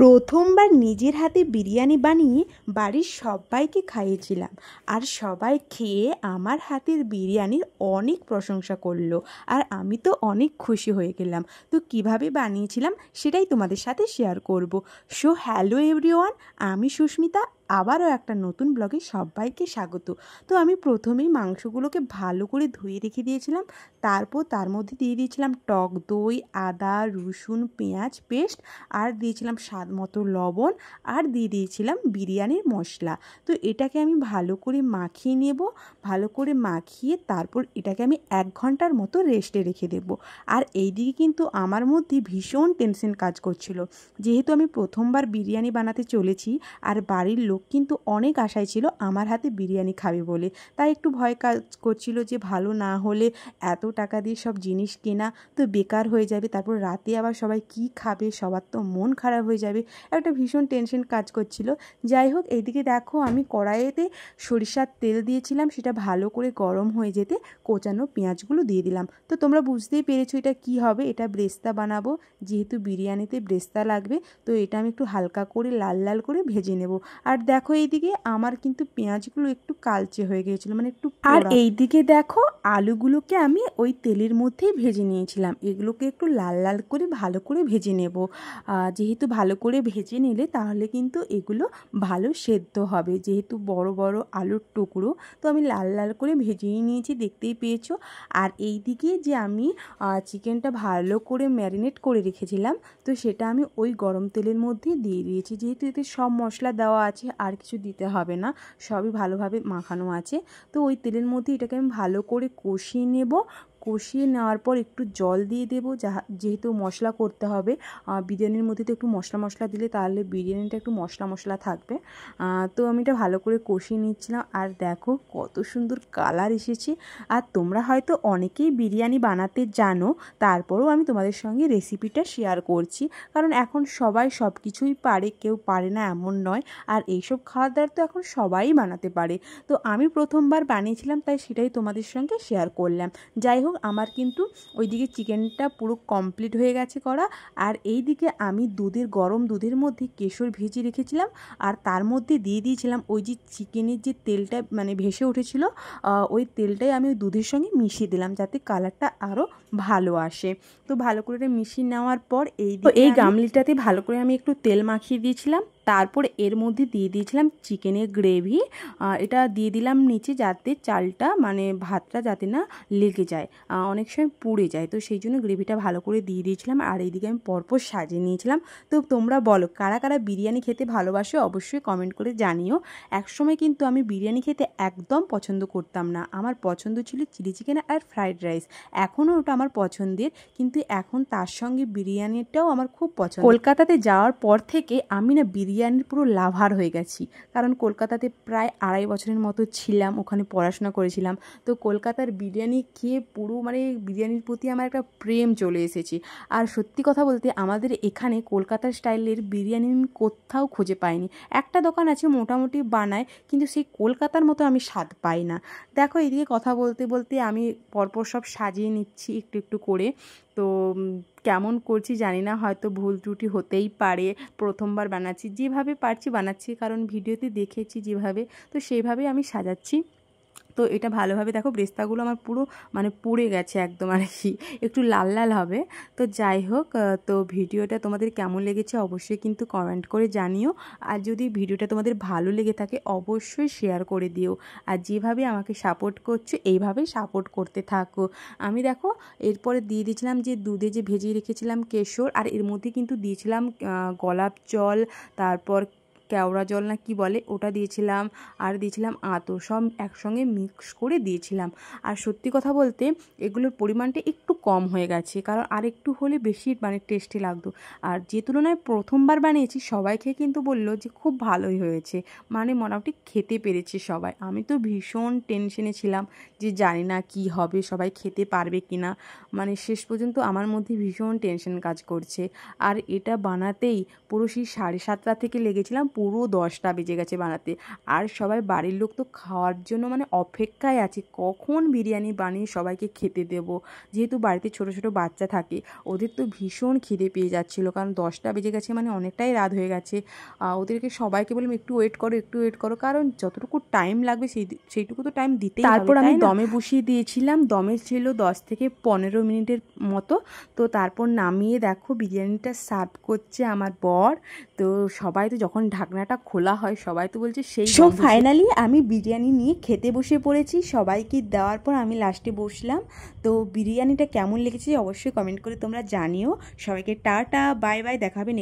প্রথমবার নিজের হাতে বিরিয়ানি বানিয়ে বাড়ির সবাইকে খাইয়েছিলাম, আর সবাই খেয়ে আমার হাতের বিরিয়ানির অনেক প্রশংসা করলো। আর আমি তো অনেক খুশি হয়ে গেলাম। তো কিভাবে বানিয়েছিলাম সেটাই তোমাদের সাথে শেয়ার করব। সো হ্যালো এভরিওয়ান, আমি সুস্মিতা, আবারও একটা নতুন ব্লগে সবাইকে স্বাগত। তো আমি প্রথমেই মাংসগুলোকে ভালো করে ধুয়ে রেখে দিয়েছিলাম। তারপর তার মধ্যে দিয়ে দিয়েছিলাম টক দই, আদা, রসুন, পেঁয়াজ পেস্ট, আর দিয়েছিলাম স্বাদ মতো লবণ, আর দিয়ে দিয়েছিলাম বিরিয়ানির মশলা। তো এটাকে আমি ভালো করে মাখিয়ে নেব। ভালো করে মাখিয়ে তারপর এটাকে আমি 1 ঘন্টার মতো রেস্টে রেখে দেব। আর এইদিকে কিন্তু আমার মধ্যে ভীষণ টেনশন কাজ করছিল, যেহেতু আমি প্রথমবার বিরিয়ানি বানাতে চলেছি, আর বাড়ির লোক কিন্তু অনেক আশায় ছিল আমার হাতে বিরিয়ানি খাবে বলে। তাই একটু ভয় কাজ করছিল যে ভালো না হলে এত টাকা দিয়ে সব জিনিস কেনা তো বেকার হয়ে যাবে, তারপর রাতে আবার সবাই কি খাবে, সবার তো মন খারাপ হয়ে যাবে, একটা ভীষণ টেনশন কাজ করছিল। যাই হোক, এইদিকে দেখো আমি কড়াইতে সরিষার তেল দিয়েছিলাম, সেটা ভালো করে গরম হয়ে যেতে কোচানো পেঁয়াজগুলো দিয়ে দিলাম। তো তোমরা বুঝতেই পেরেছো এটা কি হবে, এটা ব্রেস্তা বানাবো, যেহেতু বিরিয়ানিতে ব্রেস্তা লাগবে। তো এটা আমি একটু হালকা করে লাল লাল করে ভেজে নেব। আর দেখো এইদিকে আমার কিন্তু পেঁয়াজগুলো একটু কালচে হয়ে গিয়েছিলো, মানে একটু। আর এইদিকে দেখো আলুগুলোকে আমি ওই তেলের মধ্যেই ভেজে নিয়েছিলাম। এগুলোকে একটু লাল লাল করে ভালো করে ভেজে নেব। যেহেতু ভালো করে ভেজে নিলে তাহলে কিন্তু এগুলো ভালো সেদ্ধ হবে, যেহেতু বড় বড় আলুর টুকরো। তো আমি লাল লাল করে ভেজেই নিয়েছি, দেখতেই পেয়েছো। আর এই দিকে যে আমি চিকেনটা ভালো করে ম্যারিনেট করে রেখেছিলাম, তো সেটা আমি ওই গরম তেলের মধ্যে দিয়ে দিয়েছি। যেহেতু এতে সব মশলা দেওয়া আছে, আর কিছু দিতে হবে না, সবই ভালোভাবে মাখানো আছে। তো ওই তেলের মধ্যে এটাকে আমি ভালো করে কষিয়ে নেব। কষিয়ে নেওয়ার পর একটু জল দিয়ে দেবো, যেহেতু মশলা করতে হবে। বিরিয়ানির মধ্যে তো একটু মশলা মশলা দিলে তাহলে বিরিয়ানিটা একটু মশলা মশলা থাকবে। তো আমি এটা ভালো করে কষিয়ে নিচ্ছিলাম। আর দেখো কত সুন্দর কালার এসেছে। আর তোমরা হয়তো অনেকেই বিরিয়ানি বানাতে জানো, তারপরেও আমি তোমাদের সঙ্গে রেসিপিটা শেয়ার করছি, কারণ এখন সবাই সব কিছুই পারে, কেউ পারে না এমন নয়। আর এইসব খাবার দাবার তো এখন সবাই বানাতে পারে। তো আমি প্রথমবার বানিয়েছিলাম, তাই সেটাই তোমাদের সঙ্গে শেয়ার করলাম। যাই হোক, আমার কিন্তু ওইদিকে চিকেনটা পুরো কমপ্লিট হয়ে গেছে করা। আর এই দিকে আমি গরম দুধের মধ্যে কেশর ভেজে রেখেছিলাম, আর তার মধ্যে দিয়ে দিয়েছিলাম ওই যে চিকেনের যে তেলটা মানে ভেসে উঠেছিল, ওই তেলটাই আমি ওই দুধের সঙ্গে মিশিয়ে দিলাম, যাতে কালারটা আরও ভালো আসে। তো ভালো করে মিশিয়ে নেওয়ার পর এই গামলিটাতে ভালো করে আমি একটু তেল মাখিয়ে দিয়েছিলাম। তারপর এর মধ্যে দিয়ে দিয়েছিলাম চিকেনের গ্রেভি। এটা দিয়ে দিলাম নিচে, যাতে চালটা মানে ভাতটা যাতে না লেগে যায়, অনেক সময় পুড়ে যায়। তো সেই জন্য গ্রেভিটা ভালো করে দিয়ে দিয়েছিলাম। আর এইদিকে আমি পরপর সাজিয়ে নিয়েছিলাম। তো তোমরা বলো কারা কারা বিরিয়ানি খেতে ভালোবাসো, অবশ্যই কমেন্ট করে জানিও। একসময় কিন্তু আমি বিরিয়ানি খেতে একদম পছন্দ করতাম না, আমার পছন্দ ছিল চিলি চিকেন আর ফ্রাইড রাইস। এখনও ওটা আমার পছন্দের, কিন্তু এখন তার সঙ্গে বিরিয়ানিটাও আমার খুব পছন্দ। কলকাতাতে যাওয়ার পর থেকে আমি না বিরিয়ানির পুরো লাভার হয়ে গেছি, কারণ কলকাতাতে প্রায় 2.5 বছরের মতো ছিলাম, ওখানে পড়াশোনা করেছিলাম। তো কলকাতার বিরিয়ানি খেয়ে পুরো মানে বিরিয়ানির প্রতি আমার একটা প্রেম চলে এসেছে। আর সত্যি কথা বলতে আমাদের এখানে কলকাতার স্টাইলের বিরিয়ানি আমি কোথাও খুঁজে পাইনি। একটা দোকান আছে মোটামুটি বানায়, কিন্তু সেই কলকাতার মতো আমি স্বাদ পাই না। দেখো এইদিকে কথা বলতে বলতে আমি পরপর সব সাজিয়ে নিচ্ছি একটু একটু করে। তো কেমন করছি জানি না, হয়তো ভুল ত্রুটি হতেই পারে, প্রথমবার বানাচ্ছি, যেভাবে পারছি বানাচ্ছি, কারণ ভিডিওতে দেখেছি যেভাবে, তো সেইভাবেই আমি সাজাচ্ছি। তো এটা ভালোভাবে দেখো ব্রেস্তাগুলো আমার পুরো মানে পুড়ে গেছে একদম, আর কি একটু লাল লাল হবে। তো যাই হোক, তো ভিডিওটা তোমাদের কেমন লেগেছে অবশ্যই কিন্তু কমেন্ট করে জানিও। আর যদি ভিডিওটা তোমাদের ভালো লেগে থাকে অবশ্যই শেয়ার করে দিও। আর যেভাবে আমাকে সাপোর্ট করছো এইভাবেই সাপোর্ট করতে থাকো। আমি দেখো এরপরে দিয়ে দিয়েছিলাম যে দুধে যে ভেজিয়ে রেখেছিলাম কেশর, আর এর মধ্যে কিন্তু দিয়েছিলাম গোলাপ জল, তারপর কেওড়া জল না কি বলে ওটা দিয়েছিলাম, আর দিয়েছিলাম আতর, সব একসঙ্গে মিক্স করে দিয়েছিলাম। আর সত্যি কথা বলতে এগুলোর পরিমাণটা একটু কম হয়ে গেছে, কারণ আর একটু হলে বেশি মানে টেস্টি লাগতো। আর যে তুলনায় প্রথমবার বানিয়েছি সবাই খেয়ে কিন্তু বললো যে খুব ভালোই হয়েছে, মানে মোটামুটি খেতে পেরেছে সবাই। আমি তো ভীষণ টেনশনে ছিলাম যে জানি না কি হবে, সবাই খেতে পারবে কি না, মানে শেষ পর্যন্ত আমার মধ্যে ভীষণ টেনশন কাজ করছে। আর এটা বানাতেই পুরো সেই 7:30 থেকে লেগেছিলাম পুরো 10টা বেজে গেছে বানাতে। আর সবাই বাড়ির লোক তো খাওয়ার জন্য মানে অপেক্ষায় আছে কখন বিরিয়ানি বানিয়ে সবাইকে খেতে দেব। যেহেতু বাড়িতে ছোট ছোট বাচ্চা থাকে, ওদের তো ভীষণ খিদে পেয়ে যাচ্ছিলো, কারণ 10টা বেজে গেছে মানে অনেকটাই রাত হয়ে গেছে। ওদেরকে সবাইকে বললাম একটু ওয়েট করো, একটু ওয়েট করো, কারণ যতটুকু টাইম লাগবে সেইটুকু তো টাইম দিতেই হবে। তারপর আমি দমে বসিয়ে দিয়েছিলাম, দমে ছিল 10 থেকে 15 মিনিটের মতো। তো তারপর নামিয়ে দেখো বিরিয়ানিটা সার্ভ করছে আমার বর। তো সবাই তো যখন ঢাকনাটা খোলা হয় সবাই তো বলছে সেই। সো ফাইনালি আমি বিরিয়ানি নিয়ে খেতে বসে পড়েছি, সবাইকে দেওয়ার পর আমি লাস্টে বসলাম। তো বিরিয়ানিটা কেমন লেগেছে অবশ্যই কমেন্ট করে তোমরা জানিও। সবাইকে টাটা, বাই বাই, দেখা হবে নেক্সট।